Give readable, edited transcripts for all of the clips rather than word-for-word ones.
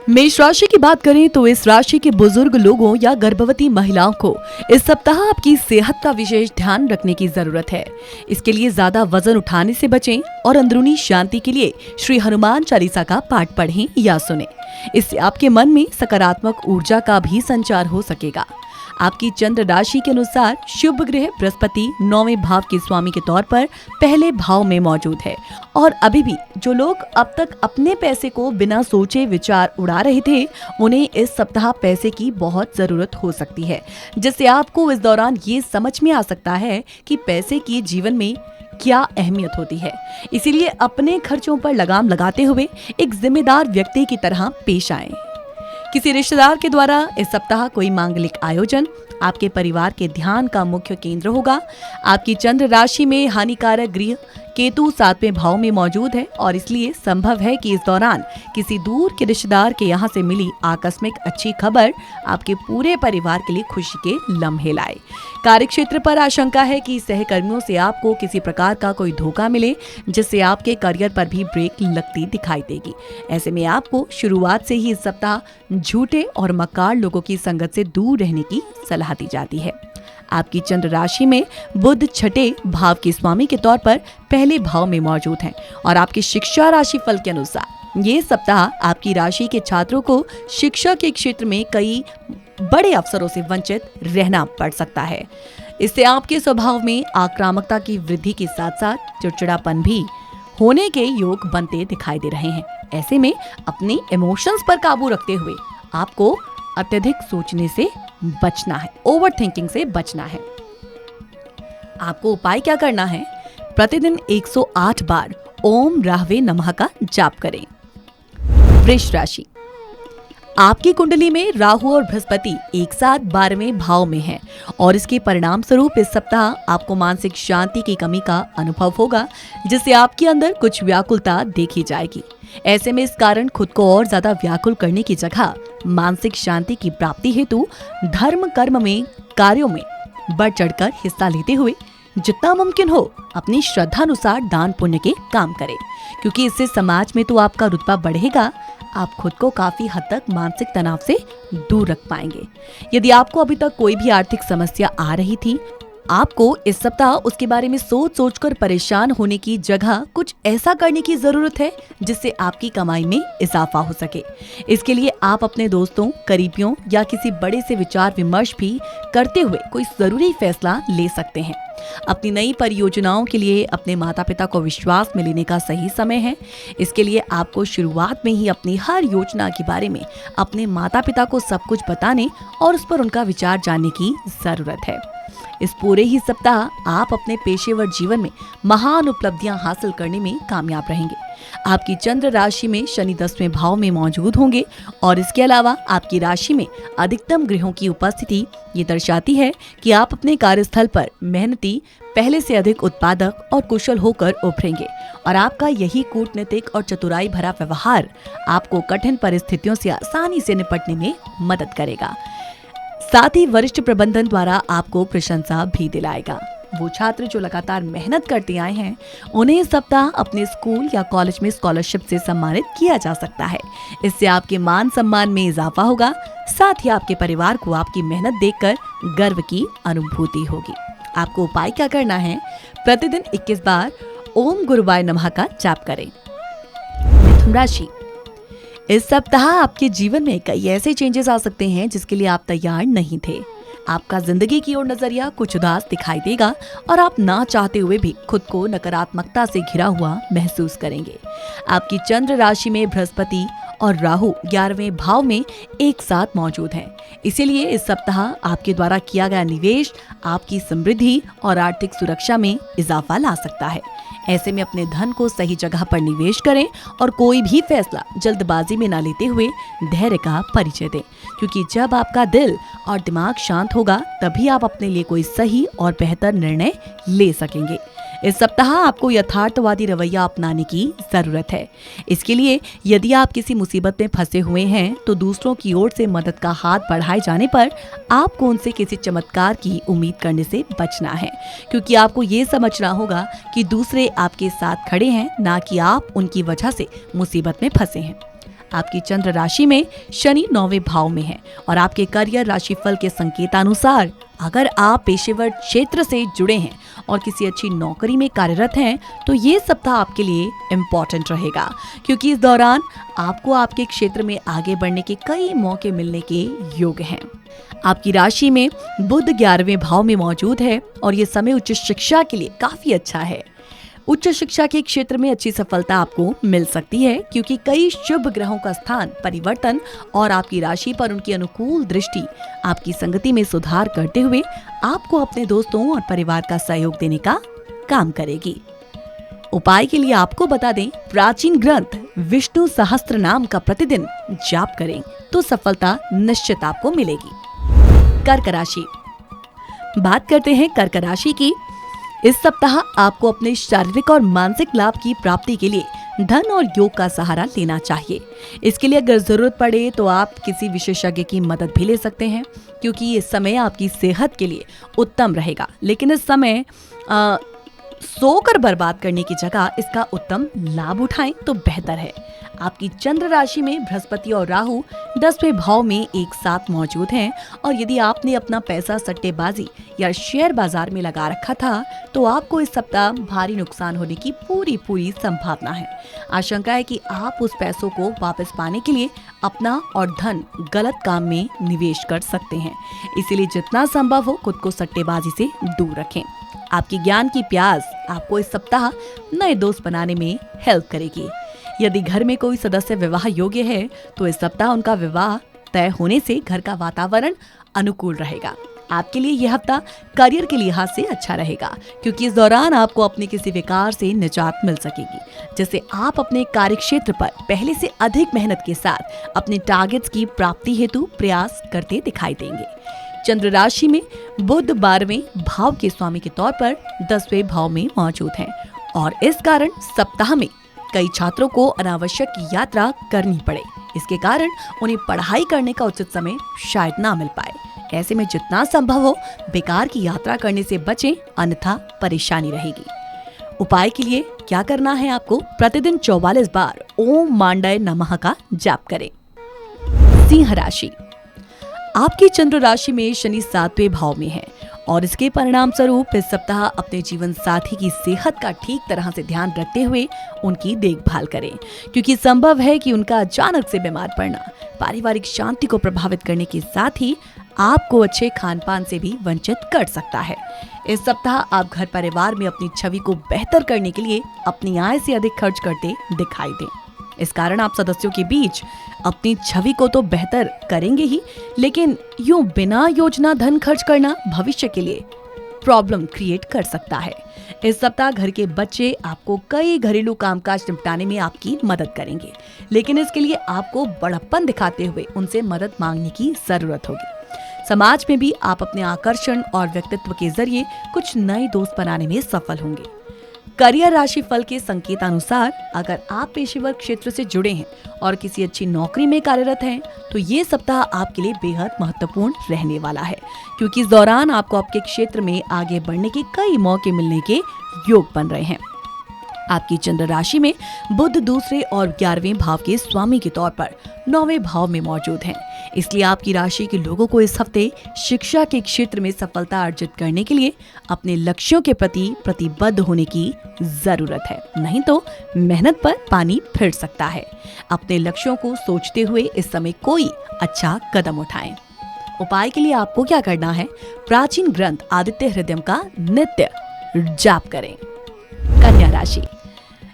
मेष राशि की बात करें तो इस राशि के बुजुर्ग लोगों या गर्भवती महिलाओं को इस सप्ताह आपकी सेहत का विशेष ध्यान रखने की जरूरत है। इसके लिए ज्यादा वजन उठाने से बचें और अंदरूनी शांति के लिए श्री हनुमान चालीसा का पाठ पढ़ें या सुनें। इससे आपके मन में सकारात्मक ऊर्जा का भी संचार हो सकेगा। आपकी चंद्र राशि के अनुसार शुभ ग्रह बृहस्पति 9वें भाव के स्वामी के तौर पर पहले भाव में मौजूद है और अभी भी जो लोग अब तक अपने पैसे को बिना सोचे विचार उड़ा रहे थे, उन्हें इस सप्ताह पैसे की बहुत जरूरत हो सकती है, जिससे आपको इस दौरान ये समझ में आ सकता है कि पैसे की जीवन में क्या अहमियत होती है। इसीलिए अपने खर्चों पर लगाम लगाते हुए एक जिम्मेदार व्यक्ति की तरह पेश आएं। किसी रिश्तेदार के द्वारा इस सप्ताह कोई मांगलिक आयोजन आपके परिवार के ध्यान का मुख्य केंद्र होगा। आपकी चंद्र राशि में हानिकारक ग्रह केतु 7वें भाव में मौजूद है और इसलिए संभव है कि इस दौरान किसी दूर के रिश्तेदार के यहाँ से मिली आकस्मिक अच्छी खबर आपके पूरे परिवार के लिए खुशी के लम्हे लाए। कार्यक्षेत्र पर आशंका है कि सहकर्मियों से आपको किसी प्रकार का कोई धोखा मिले, जिससे आपके करियर पर भी ब्रेक लगती दिखाई देगी। ऐसे में आपको शुरुआत से ही इस सप्ताह झूठे और मक्कार लोगों की संगत से दूर रहने की सलाह दी जाती है। आपकी चंद्र राशि में बुध 6ठे भाव के स्वामी के तौर पर पहले भाव में मौजूद हैं और आपकी शिक्षा राशि फल के अनुसार ये सप्ताह आपकी राशि के छात्रों को शिक्षा के क्षेत्र में कई बड़े अवसरों से वंचित रहना पड़ सकता है। इससे आपके स्वभाव में आक्रामकता की वृद्धि के साथ साथ चिड़चिड़ापन भी होने के योग बनते दिखाई दे रहे हैं। ऐसे में अपने इमोशंस पर काबू रखते हुए आपको अत्यधिक सोचने से बचना है, ओवर थिंकिंग से बचना है। आपको उपाय क्या करना है? प्रतिदिन 108 बार ओम राहवे नमः का जाप करें। वृष राशि, आपकी कुंडली में राहु और बृहस्पति एक साथ 12वें भाव में हैं और इसके परिणाम स्वरूप इस सप्ताह आपको मानसिक शांति की कमी का अनुभव होगा, जिससे आपके अंदर कुछ व्याकुलता देखी जाएगी। ऐसे में इस कारण खुद को और ज्यादा व्याकुल करने की जगह मानसिक शांति की प्राप्ति हेतु धर्म कर्म में कार्यों में बढ़ चढ़कर हिस्सा लेते हुए जितना मुमकिन हो अपनी श्रद्धा अनुसार दान पुण्य के काम करें, क्योंकि इससे समाज में तो आपका रुतबा बढ़ेगा। आप खुद को काफी हद तक मानसिक तनाव से दूर रख पाएंगे। यदि आपको अभी तक कोई भी आर्थिक समस्या आ रही थी, आपको इस सप्ताह उसके बारे में सोचकर परेशान होने की जगह कुछ ऐसा करने की जरूरत है जिससे आपकी कमाई में इजाफा हो सके। इसके लिए आप अपने दोस्तों, करीबियों या किसी बड़े से विचार विमर्श भी करते हुए कोई जरूरी फैसला ले सकते हैं। अपनी नई परियोजनाओं के लिए अपने माता पिता को विश्वास में लेने का सही समय है। इसके लिए आपको शुरुआत में ही अपनी हर योजना के बारे में अपने माता पिता को सब कुछ बताने और उस पर उनका विचार जानने की जरूरत है। इस पूरे ही सप्ताह आप अपने पेशेवर जीवन में महान उपलब्धियां हासिल करने में कामयाब रहेंगे। आपकी चंद्र राशि में शनि 10वें भाव में मौजूद होंगे और इसके अलावा आपकी राशि में अधिकतम ग्रहों की उपस्थिति ये दर्शाती है कि आप अपने कार्यस्थल पर मेहनती, पहले से अधिक उत्पादक और कुशल होकर उभरेंगे और आपका यही कूटनीतिक और चतुराई भरा व्यवहार आपको कठिन परिस्थितियों से आसानी से निपटने में मदद करेगा। साथ ही वरिष्ठ प्रबंधन द्वारा आपको प्रशंसा भी दिलाएगा। वो छात्र जो लगातार मेहनत करते आए हैं, उन्हें इस सप्ताह अपने स्कूल या कॉलेज में स्कॉलरशिप से सम्मानित किया जा सकता है। इससे आपके मान सम्मान में इजाफा होगा। साथ ही आपके परिवार को आपकी मेहनत देखकर गर्व की अनुभूति होगी। आपको उपाय क्या करना है? प्रतिदिन 21 बार ओम गुरुवाय नमः का जाप करें। मिथुन राशि, इस सप्ताह आपके जीवन में कई ऐसे चेंजेस आ सकते हैं जिसके लिए आप तैयार नहीं थे। आपका जिंदगी की ओर नजरिया कुछ उदास दिखाई देगा और आप ना चाहते हुए भी खुद को नकारात्मकता से घिरा हुआ महसूस करेंगे। आपकी चंद्र राशि में बृहस्पति और राहु 11वें भाव में एक साथ मौजूद हैं। इसीलिए इस सप्ताह आपके द्वारा किया गया निवेश आपकी समृद्धि और आर्थिक सुरक्षा में इजाफा ला सकता है। ऐसे में अपने धन को सही जगह पर निवेश करें और कोई भी फैसला जल्दबाजी में न लेते हुए धैर्य का परिचय दें, क्योंकि जब आपका दिल और दिमाग शांत होगा तभी आप अपने लिए कोई सही और बेहतर निर्णय ले सकेंगे। इस सप्ताह आपको यथार्थवादी रवैया अपनाने की जरूरत है। इसके लिए यदि आप किसी मुसीबत में फंसे हुए हैं तो दूसरों की ओर से मदद का हाथ बढ़ाए जाने पर आपको उनसे किसी चमत्कार की उम्मीद करने से बचना है, क्योंकि आपको ये समझना होगा कि दूसरे आपके साथ खड़े हैं, ना कि आप उनकी वजह से मुसीबत में फंसे हैं। आपकी चंद्र राशि में शनि 9वें भाव में है और आपके करियर राशिफल के संकेतानुसार अगर आप पेशेवर क्षेत्र से जुड़े हैं और किसी अच्छी नौकरी में कार्यरत हैं तो ये सप्ताह आपके लिए इम्पोर्टेंट रहेगा, क्योंकि इस दौरान आपको आपके क्षेत्र में आगे बढ़ने के कई मौके मिलने के योग हैं। आपकी राशि में बुध 11वें भाव में मौजूद है और ये समय उच्च शिक्षा के लिए काफी अच्छा है। उच्च शिक्षा के क्षेत्र में अच्छी सफलता आपको मिल सकती है, क्योंकि कई शुभ ग्रहों का स्थान परिवर्तन और आपकी राशि पर उनकी अनुकूल दृष्टि आपकी संगति में सुधार करते हुए आपको अपने दोस्तों और परिवार का सहयोग देने का काम करेगी। उपाय के लिए आपको बता दें, प्राचीन ग्रंथ विष्णु सहस्त्र नाम का प्रतिदिन जाप करें तो सफलता निश्चित आपको मिलेगी। कर्क राशि, बात करते हैं कर्क राशि की। इस सप्ताह आपको अपने शारीरिक और मानसिक लाभ की प्राप्ति के लिए धन और योग का सहारा लेना चाहिए। इसके लिए अगर जरूरत पड़े तो आप किसी विशेषज्ञ की मदद भी ले सकते हैं, क्योंकि ये समय आपकी सेहत के लिए उत्तम रहेगा। लेकिन इस समय सोकर बर्बाद करने की जगह इसका उत्तम लाभ उठाएं तो बेहतर है। आपकी चंद्र राशि में बृहस्पति और राहु 10वें भाव में एक साथ मौजूद हैं और यदि आपने अपना पैसा सट्टेबाजी या शेयर बाजार में लगा रखा था तो आपको इस सप्ताह भारी नुकसान होने की पूरी संभावना है। आशंका है कि आप उस पैसों को वापस पाने के लिए अपना और धन गलत काम में निवेश कर सकते हैं। इसीलिए जितना संभव हो खुद को सट्टेबाजी से दूर रखें। आपकी ज्ञान की प्यास आपको इस सप्ताह नए दोस्त बनाने में हेल्प करेगी। यदि घर में कोई सदस्य विवाह योग्य है तो इस सप्ताह उनका विवाह तय होने से घर का वातावरण अनुकूल रहेगा। आपके लिए यह हफ्ता करियर के लिहाज से अच्छा रहेगा, क्योंकि इस दौरान आपको अपने किसी विकार से निजात मिल सकेगी, जिससे आप अपने कार्यक्षेत्र पर पहले से अधिक मेहनत के साथ अपने टारगेट्स की प्राप्ति हेतु प्रयास करते दिखाई देंगे। चंद्र राशि में बुध 12वें भाव के स्वामी के तौर पर 10वें भाव में मौजूद हैं और इस कारण सप्ताह में कई छात्रों को अनावश्यक यात्रा करनी पड़े। इसके कारण उन्हें पढ़ाई करने का उचित समय शायद ना मिल पाए। ऐसे में जितना संभव हो बेकार की यात्रा करने से बचें, अन्यथा परेशानी रहेगी। उपाय के लिए क्या करना है, आपको प्रतिदिन 44 बार ओम मांडय नमः का जाप करें। सिंह राशि, आपकी चंद्र राशि में शनि 7वें भाव में है और इसके परिणाम स्वरूप इस सप्ताह अपने जीवन साथी की सेहत का ठीक तरह से ध्यान रखते हुए उनकी देखभाल करें, क्योंकि संभव है कि उनका अचानक से बीमार पड़ना पारिवारिक शांति को प्रभावित करने के साथ ही आपको अच्छे खान पान से भी वंचित कर सकता है। इस सप्ताह आप घर परिवार में अपनी छवि को बेहतर करने के लिए अपनी आय से अधिक खर्च करते दिखाई दें। इस कारण आप सदस्यों के बीच अपनी छवि को तो बेहतर करेंगे ही, लेकिन यूं बिना योजना धन खर्च करना भविष्य के लिए प्रॉब्लम क्रिएट कर सकता है। इस सप्ताह घर के बच्चे आपको कई घरेलू कामकाज निपटाने में आपकी मदद करेंगे, लेकिन इसके लिए आपको बड़प्पन दिखाते हुए उनसे मदद मांगने की जरूरत होगी। समाज में भी आप अपने आकर्षण और व्यक्तित्व के जरिए कुछ नए दोस्त बनाने में सफल होंगे। करियर राशि फल के संकेत अनुसार अगर आप पेशेवर क्षेत्र से जुड़े हैं और किसी अच्छी नौकरी में कार्यरत हैं तो ये सप्ताह आपके लिए बेहद महत्वपूर्ण रहने वाला है, क्योंकि इस दौरान आपको आपके क्षेत्र में आगे बढ़ने के कई मौके मिलने के योग बन रहे हैं। आपकी चंद्र राशि में बुध 2 और 11वें भाव के स्वामी के तौर पर 9वें भाव में मौजूद हैं। इसलिए आपकी राशि के लोगों को इस हफ्ते शिक्षा के क्षेत्र में सफलता अर्जित करने के लिए अपने लक्ष्यों के प्रति प्रतिबद्ध होने की जरूरत है, नहीं तो मेहनत पर पानी फिर सकता है। अपने लक्ष्यों को सोचते हुए इस समय कोई अच्छा कदम उठाएं। उपाय के लिए आपको क्या करना है, प्राचीन ग्रंथ आदित्य हृदयम का नित्य जाप करें। कन्या राशि,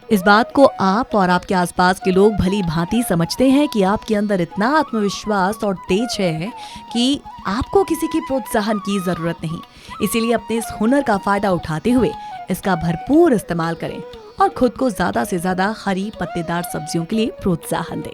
इस बात को आप और आपके आसपास के लोग भली भांति समझते हैं कि आपके अंदर इतना आत्मविश्वास और तेज है कि आपको किसी की प्रोत्साहन की जरूरत नहीं। इसीलिए अपने इस हुनर का फायदा उठाते हुए इसका भरपूर इस्तेमाल करें और खुद को ज्यादा से ज्यादा हरी पत्तेदार सब्जियों के लिए प्रोत्साहन दें।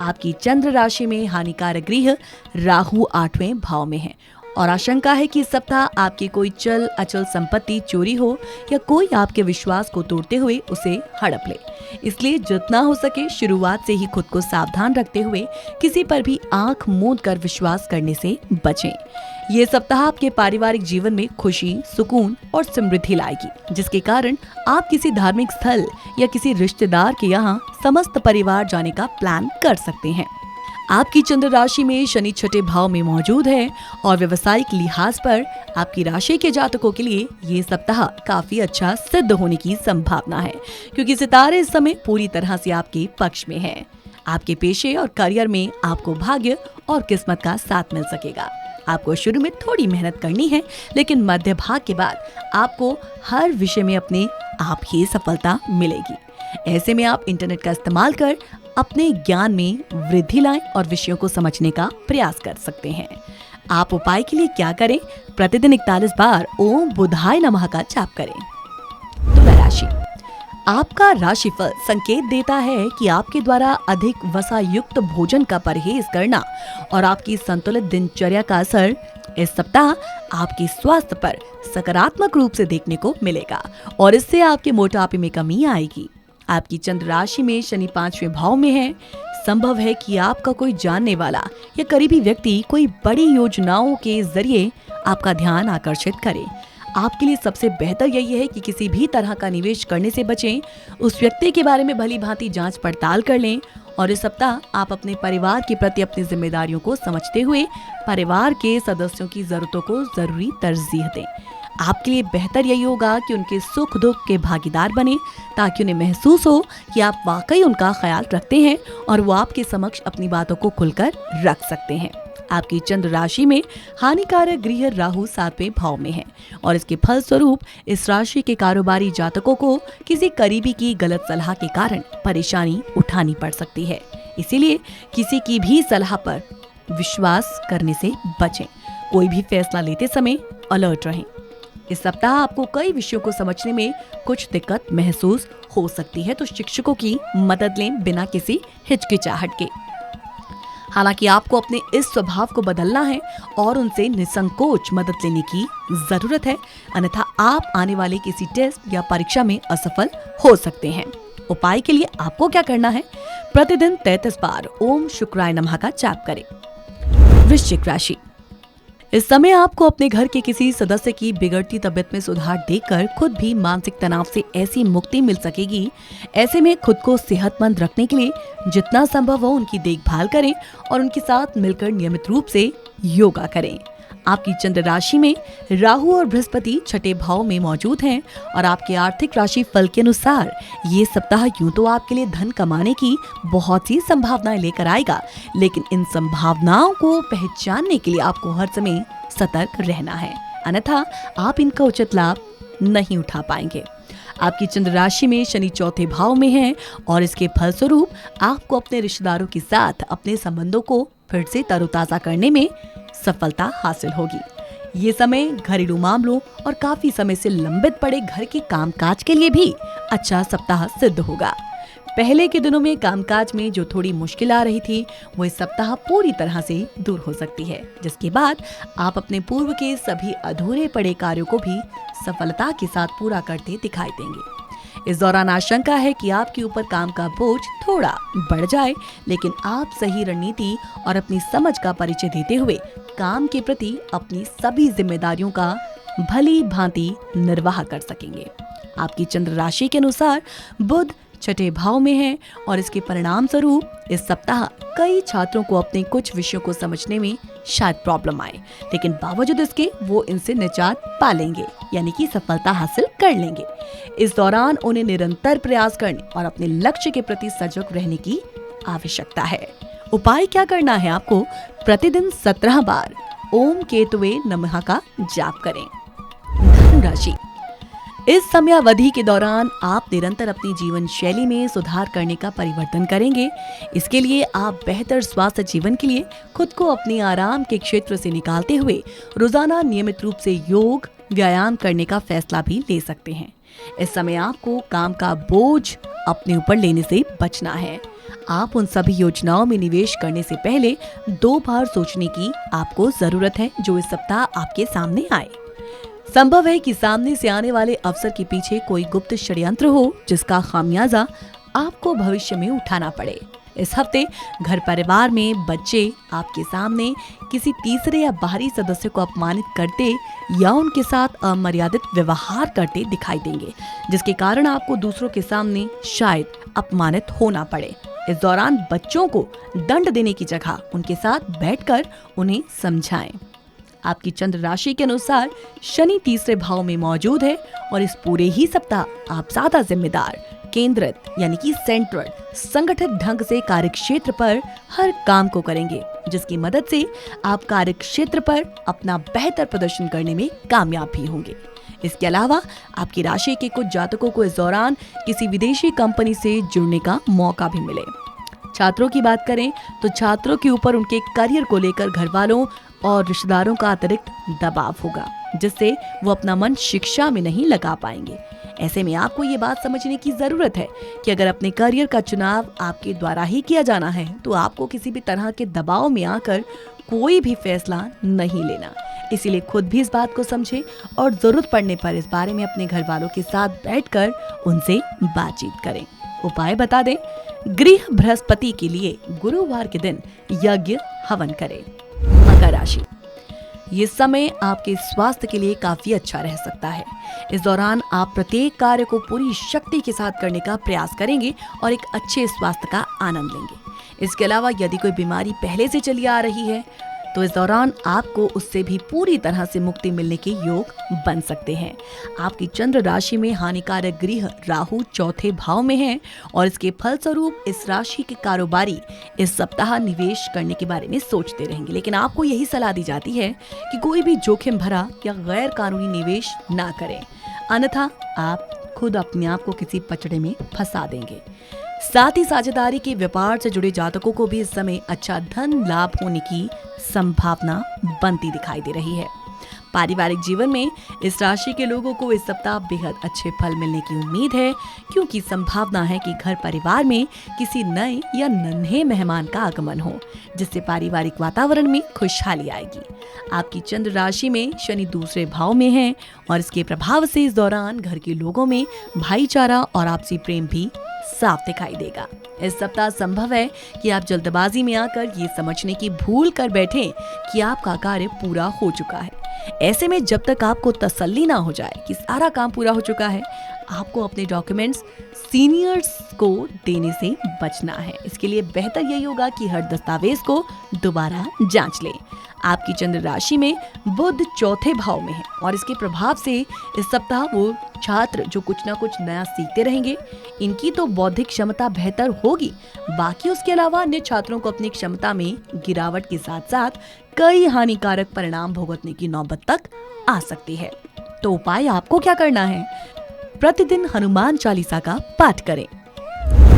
आपकी चंद्र राशि में हानिकारक ग्रह राहु 8वें भाव में है और आशंका है कि इस सप्ताह आपकी कोई चल अचल संपत्ति चोरी हो या कोई आपके विश्वास को तोड़ते हुए उसे हड़प ले। इसलिए जितना हो सके शुरुआत से ही खुद को सावधान रखते हुए किसी पर भी आंख मूंद कर विश्वास करने से बचें। ये सप्ताह आपके पारिवारिक जीवन में खुशी, सुकून और समृद्धि लाएगी, जिसके कारण आप किसी धार्मिक स्थल या किसी रिश्तेदार के यहाँ समस्त परिवार जाने का प्लान कर सकते हैं। आपकी चंद्र राशि में शनि छठे भाव में मौजूद है और व्यवसायिक लिहाज पर आपकी राशि के जातकों के लिए ये सप्ताह काफी अच्छा सिद्ध होने की संभावना है, क्योंकि सितारे इस समय पूरी तरह से आपके पक्ष में हैं। आपके पेशे और करियर में आपको भाग्य और किस्मत का साथ मिल सकेगा। आपको शुरू में थोड़ी मेहनत करनी है, लेकिन मध्य भाग के बाद आपको हर विषय में अपने आप ही सफलता मिलेगी। ऐसे में आप इंटरनेट का इस्तेमाल कर अपने ज्ञान में वृद्धि लाएं और विषयों को समझने का प्रयास कर सकते हैं। आप उपाय के लिए क्या करें? प्रतिदिन 41 बार ओम बुधाय नमः का जाप करें। तुला राशि, आपका राशिफल संकेत देता है कि आपके द्वारा अधिक वसा युक्त भोजन का परहेज करना और आपकी संतुलित दिनचर्या का असर इस सप्ताह आपके स्वास्थ्य पर सकारात्मक रूप से देखने को मिलेगा और इससे आपके मोटापे में कमी आएगी। आपकी चंद्र राशि में शनि 5वें भाव में है। संभव है कि आपका कोई जानने वाला या करीबी व्यक्ति कोई बड़ी योजनाओं के जरिए आपका ध्यान आकर्षित करे। आपके लिए सबसे बेहतर यही है कि किसी भी तरह का निवेश करने से बचें। उस व्यक्ति के बारे में भली भांति जांच पड़ताल कर लें और इस सप्ताह आप अपने परिवार के प्रति अपनी जिम्मेदारियों को समझते हुए परिवार के सदस्यों की जरूरतों को जरूरी तरजीह दें। आपके लिए बेहतर यही होगा कि उनके सुख दुख के भागीदार बने, ताकि उन्हें महसूस हो कि आप वाकई उनका ख्याल रखते हैं और वो आपके समक्ष अपनी बातों को खुलकर रख सकते हैं। आपकी चंद्र राशि में हानिकारक गृह राहु 7वें भाव में है और इसके फल स्वरूप इस राशि के कारोबारी जातकों को किसी करीबी की गलत सलाह के कारण परेशानी उठानी पड़ सकती है। इसीलिए किसी की भी सलाह पर विश्वास करने से बचें। कोई भी फैसला लेते समय अलर्ट रहें। इस सप्ताह आपको कई विषयों को समझने में कुछ दिक्कत महसूस हो सकती है, तो शिक्षकों की मदद लें बिना किसी हिचकिचाहट के। हालांकि आपको अपने इस स्वभाव को बदलना है और उनसे निसंकोच मदद लेने की जरूरत है, अन्यथा आप आने वाले किसी टेस्ट या परीक्षा में असफल हो सकते हैं। उपाय के लिए आपको क्या करना है? प्रतिदिन 33 बार ओम शुक्राय नमः का जाप करें। वृश्चिक राशि, इस समय आपको अपने घर के किसी सदस्य की बिगड़ती तबीयत में सुधार देखकर खुद भी मानसिक तनाव से ऐसी मुक्ति मिल सकेगी। ऐसे में खुद को सेहतमंद रखने के लिए जितना संभव हो उनकी देखभाल करें और उनके साथ मिलकर नियमित रूप से योगा करें। आपकी चंद्र राशि में राहु और बृहस्पति छठे भाव में मौजूद हैं और आपके आर्थिक राशि फल के अनुसार ये सप्ताह यूं तो आपके लिए धन कमाने की बहुत सी संभावनाएं लेकर आएगा, लेकिन इन संभावनाओं को पहचानने के लिए आपको हर समय सतर्क रहना है, अन्यथा आप इनका उचित लाभ नहीं उठा पाएंगे। आपकी चंद्र राशि में शनि चौथे भाव में है और इसके फलस्वरूप आपको अपने रिश्तेदारों के साथ अपने संबंधों को फिर से तरोताजा करने में सफलता हासिल होगी। ये समय घरेलू मामलों और काफी समय से लंबित पड़े घर के कामकाज के लिए भी अच्छा सप्ताह सिद्ध होगा। पहले के दिनों में कामकाज में जो थोड़ी मुश्किल आ रही थी वो इस सप्ताह पूरी तरह से दूर हो सकती है, जिसके बाद आप अपने पूर्व के सभी अधूरे पड़े कार्यों को भी सफलता के साथ पूरा करते दिखाई देंगे। इस दौरान आशंका है कि आपके ऊपर काम का बोझ थोड़ा बढ़ जाए, लेकिन आप सही रणनीति और अपनी समझ का परिचय देते हुए काम के प्रति अपनी सभी जिम्मेदारियों का भली भांति निर्वाह कर सकेंगे। आपकी चंद्र राशि के अनुसार बुध छठे भाव में है और इसके परिणाम स्वरूप इस सप्ताह कई छात्रों को अपने कुछ विषयों को समझने में शायद प्रॉब्लम आए, लेकिन बावजूद इसके वो इनसे निजात पा लेंगे, यानी कि सफलता हासिल कर लेंगे। इस दौरान उन्हें निरंतर प्रयास करने और अपने लक्ष्य के प्रति सजग रहने की आवश्यकता है। उपाय क्या करना है? आपको प्रतिदिन 17 बार ओम केतुवे नमः का जाप करें। धनु राशि, इस समयावधि के दौरान आप निरंतर अपनी जीवन शैली में सुधार करने का परिवर्तन करेंगे। इसके लिए आप बेहतर स्वास्थ्य जीवन के लिए खुद को अपने आराम के क्षेत्र से निकालते हुए रोजाना नियमित रूप से योग व्यायाम करने का फैसला भी ले सकते हैं। इस समय आपको काम का बोझ अपने ऊपर लेने से बचना है। आप उन सभी योजनाओं में निवेश करने से पहले 2 बार सोचने की आपको जरूरत है जो इस सप्ताह आपके सामने आए। संभव है कि सामने से आने वाले अवसर के पीछे कोई गुप्त षड्यंत्र हो जिसका खामियाजा आपको भविष्य में उठाना पड़े। इस हफ्ते घर परिवार में बच्चे आपके सामने किसी तीसरे या बाहरी सदस्य को अपमानित करते या उनके साथ अमर्यादित व्यवहार करते दिखाई देंगे, जिसके कारण आपको दूसरों के सामने शायद अपमानित होना पड़े। इस दौरान बच्चों को दंड देने की जगह उनके साथ बैठकर उन्हें समझाएं। आपकी चंद्र राशि के अनुसार शनि तीसरे भाव में मौजूद है और इस पूरे ही सप्ताह आप ज्यादा जिम्मेदार, केंद्रित यानी कि सेंट्रल, संगठित ढंग से कार्यक्षेत्र पर हर काम को करेंगे, जिसकी मदद से आप कार्यक्षेत्र पर अपना बेहतर प्रदर्शन करने में कामयाब भी होंगे। इसके अलावा आपकी राशि के कुछ जातकों को इस दौरान किसी विदेशी कंपनी से जुड़ने का मौका भी मिले। छात्रों की बात करें तो छात्रों के ऊपर उनके करियर को लेकर घर वालों और रिश्तेदारों का अतिरिक्त दबाव होगा, जिससे वो अपना मन शिक्षा में नहीं लगा पाएंगे। ऐसे में आपको ये बात समझने की जरूरत है कि अगर अपने करियर का चुनाव आपके द्वारा ही किया जाना है तो आपको किसी भी तरह के दबाव में आकर कोई भी फैसला नहीं लेना। इसीलिए खुद भी इस बात को समझें और जरूरत पड़ने पर इस बारे में अपने घर वालों के साथ बैठकर उनसे बातचीत करें। उपाय बता दें, गृह बृहस्पति के लिए गुरुवार के दिन यज्ञ हवन करें। मकर राशि, ये समय आपके स्वास्थ्य के लिए काफी अच्छा रह सकता है। इस दौरान आप प्रत्येक कार्य को पूरी शक्ति के साथ करने का प्रयास करेंगे और एक अच्छे स्वास्थ्य का आनंद लेंगे। इसके अलावा यदि कोई बीमारी पहले से चली आ रही है तो इस दौरान आपको उससे भी पूरी तरह से मुक्ति मिलने के योग बन सकते हैं। आपकी चंद्र राशि में हानिकारक गृह राहु चौथे भाव में है और इसके फलस्वरूप इस राशि के कारोबारी इस सप्ताह निवेश करने के बारे में सोचते रहेंगे, लेकिन आपको यही सलाह दी जाती है कि कोई भी जोखिम भरा या गैर कानूनी निवेश ना करें, अन्यथा आप खुद अपने आप को किसी पचड़े में फंसा देंगे। साथ ही साझेदारी के व्यापार से जुड़े जातकों को भी इस समय अच्छा धन लाभ होने की संभावना बनती दिखाई दे रही है। पारिवारिक जीवन में इस राशि के लोगों को इस सप्ताह बेहद अच्छे फल मिलने की उम्मीद है, क्योंकि संभावना है कि घर परिवार में किसी नए या नन्हे मेहमान का आगमन हो, जिससे पारिवारिक वातावरण में खुशहाली आएगी। आपकी चंद्र राशि में शनि दूसरे भाव में है और इसके प्रभाव से इस दौरान घर के लोगों में भाईचारा और आपसी प्रेम भी साफ दिखाई देगा। इस सप्ताह संभव है कि आप जल्दबाजी में आकर ये समझने की भूल कर बैठें कि आपका कार्य पूरा हो चुका है। ऐसे में जब तक आपको तसल्ली ना हो जाए कि सारा काम पूरा हो चुका है, आपको अपने डॉक्यूमेंट्स सीनियर्स को देने से बचना है। इसके लिए बेहतर यही होगा कि हर दस्तावेज को दोबारा जांच लें। आपकी चंद्र राशि में बुध चौथे भाव में है और इसके प्रभाव से इस सप्ताह वो छात्र जो कुछ ना कुछ नया सीखते रहेंगे, इनकी तो बौद्धिक क्षमता बेहतर होगी, बाकी उसके अलावा अन्य छात्रों को अपनी क्षमता में गिरावट के साथ साथ कई हानिकारक परिणाम भुगतने की नौबत तक आ सकती है। तो उपाय आपको क्या करना है? प्रतिदिन हनुमान चालीसा का पाठ करें।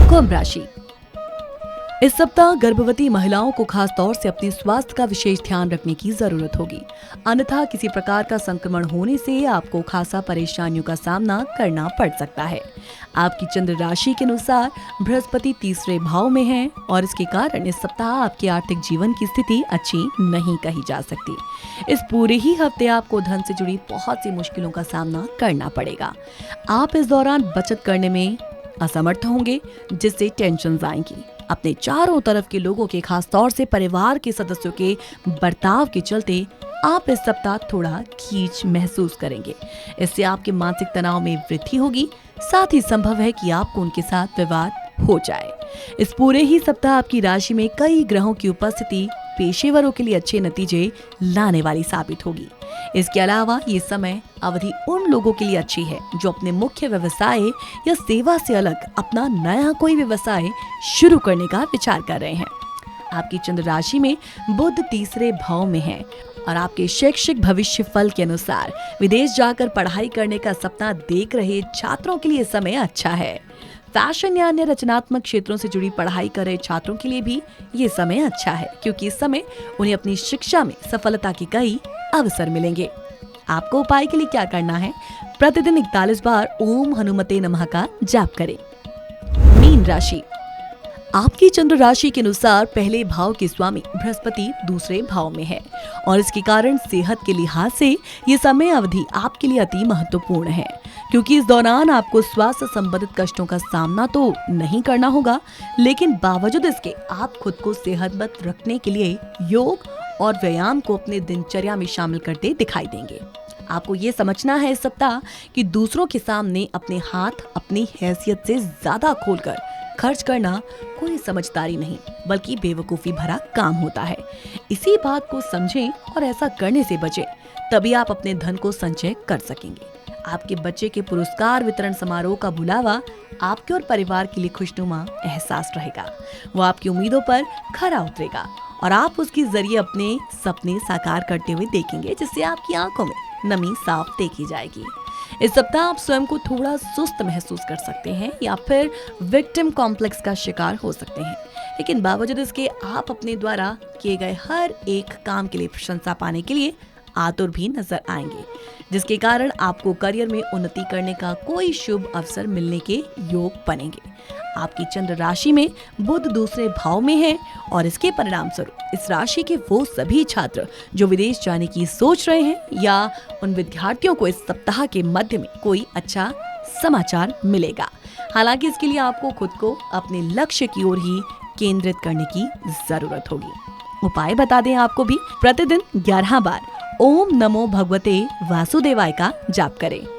कुंभ राशि, इस सप्ताह गर्भवती महिलाओं को खास तौर से अपने स्वास्थ्य का विशेष ध्यान रखने की जरूरत होगी, अन्यथा किसी प्रकार का संक्रमण होने से आपको खासा परेशानियों का सामना करना पड़ सकता है। आपकी चंद्र राशि के अनुसार बृहस्पति तीसरे भाव में है और इसके कारण इस सप्ताह आपके आर्थिक जीवन की स्थिति अच्छी नहीं कही जा सकती। इस पूरे ही हफ्ते आपको धन से जुड़ी बहुत सी मुश्किलों का सामना करना पड़ेगा। आप इस दौरान बचत करने में असमर्थ होंगे, जिससे टेंशन आएंगी। अपने चारों तरफ के लोगों के, खास तौर से परिवार के सदस्यों के बर्ताव के चलते आप इस सप्ताह थोड़ा खींच महसूस करेंगे। इससे आपके मानसिक तनाव में वृद्धि होगी, साथ ही संभव है कि आपको उनके साथ विवाद हो जाए। इस पूरे ही सप्ताह आपकी राशि में कई ग्रहों की उपस्थिति पेशेवरों के लिए अच्छे नतीजे लाने वाली साबित होगी। इसके अलावा ये समय अवधि उन लोगों के लिए अच्छी है जो अपने मुख्य व्यवसाय या सेवा से अलग अपना नया कोई व्यवसाय शुरू करने का विचार कर रहे हैं। आपकी चंद्र राशि में बुध तीसरे भाव में है और आपके शैक्षिक भविष्य फल के अनुसार विदेश जाकर पढ़ाई करने का सपना देख रहे छात्रों के लिए समय अच्छा है। फैशन या अन्य रचनात्मक क्षेत्रों से जुड़ी पढ़ाई कर रहे छात्रों के लिए भी ये समय अच्छा है, क्योंकि इस समय उन्हें अपनी शिक्षा में सफलता के कई अवसर मिलेंगे। आपको उपाय के लिए क्या करना है? प्रतिदिन 41 बार ओम हनुमते नमः का जाप करें। मीन राशि, आपकी चंद्र राशि के अनुसार पहले भाव के स्वामी बृहस्पति दूसरे भाव में है और इसके कारण सेहत के लिहाज से ये समय अवधि आपके लिए अति महत्वपूर्ण है, क्योंकि इस दौरान आपको स्वास्थ्य संबंधित कष्टों का सामना तो नहीं करना होगा, लेकिन बावजूद इसके आप खुद को सेहतमंद रखने के लिए योग और व्यायाम को अपने दिनचर्या में शामिल करते दिखाई देंगे। आपको ये समझना है इस सप्ताह कि दूसरों के सामने अपने हाथ अपनी हैसियत से ज्यादा खोलकर खर्च करना कोई समझदारी नहीं बल्कि बेवकूफी भरा काम होता है। इसी बात को समझें और ऐसा करने से बचें, तभी आप अपने धन को संचय कर सकेंगे। आपके बच्चे के पुरस्कार वितरण समारोह का बुलावा आपके और परिवार के लिए खुशनुमा एहसास रहेगा। वो आपकी उम्मीदों पर खरा उतरेगा और आप उसके जरिए अपने सपने साकार करते हुए देखेंगे, जिससे आपकी आंखों में नमी साफ देखी जाएगी। इस सप्ताह आप स्वयं को थोड़ा सुस्त महसूस कर सकते हैं या फिर विक्टिम कॉम्प्लेक्स का शिकार हो सकते हैं, लेकिन बावजूद इसके आप अपने द्वारा किए गए हर एक काम के लिए प्रशंसा पाने के लिए आतुर भी नजर आएंगे, जिसके कारण आपको करियर में उन्नति करने का कोई शुभ अवसर मिलने के योग बनेंगे। आपकी चंद्र राशि में बुध दूसरे भाव में है और इसके परिणाम स्वरूप इस राशि के वो सभी छात्र जो विदेश जाने की सोच रहे हैं या उन विद्यार्थियों को इस सप्ताह के मध्य में कोई अच्छा समाचार मिलेगा। हालांकि इसके लिए आपको खुद को अपने लक्ष्य की ओर ही केंद्रित करने की जरूरत होगी। उपाय बता दें आपको भी, प्रतिदिन 11 बार ओम नमो भगवते वासुदेवाय का जाप करें।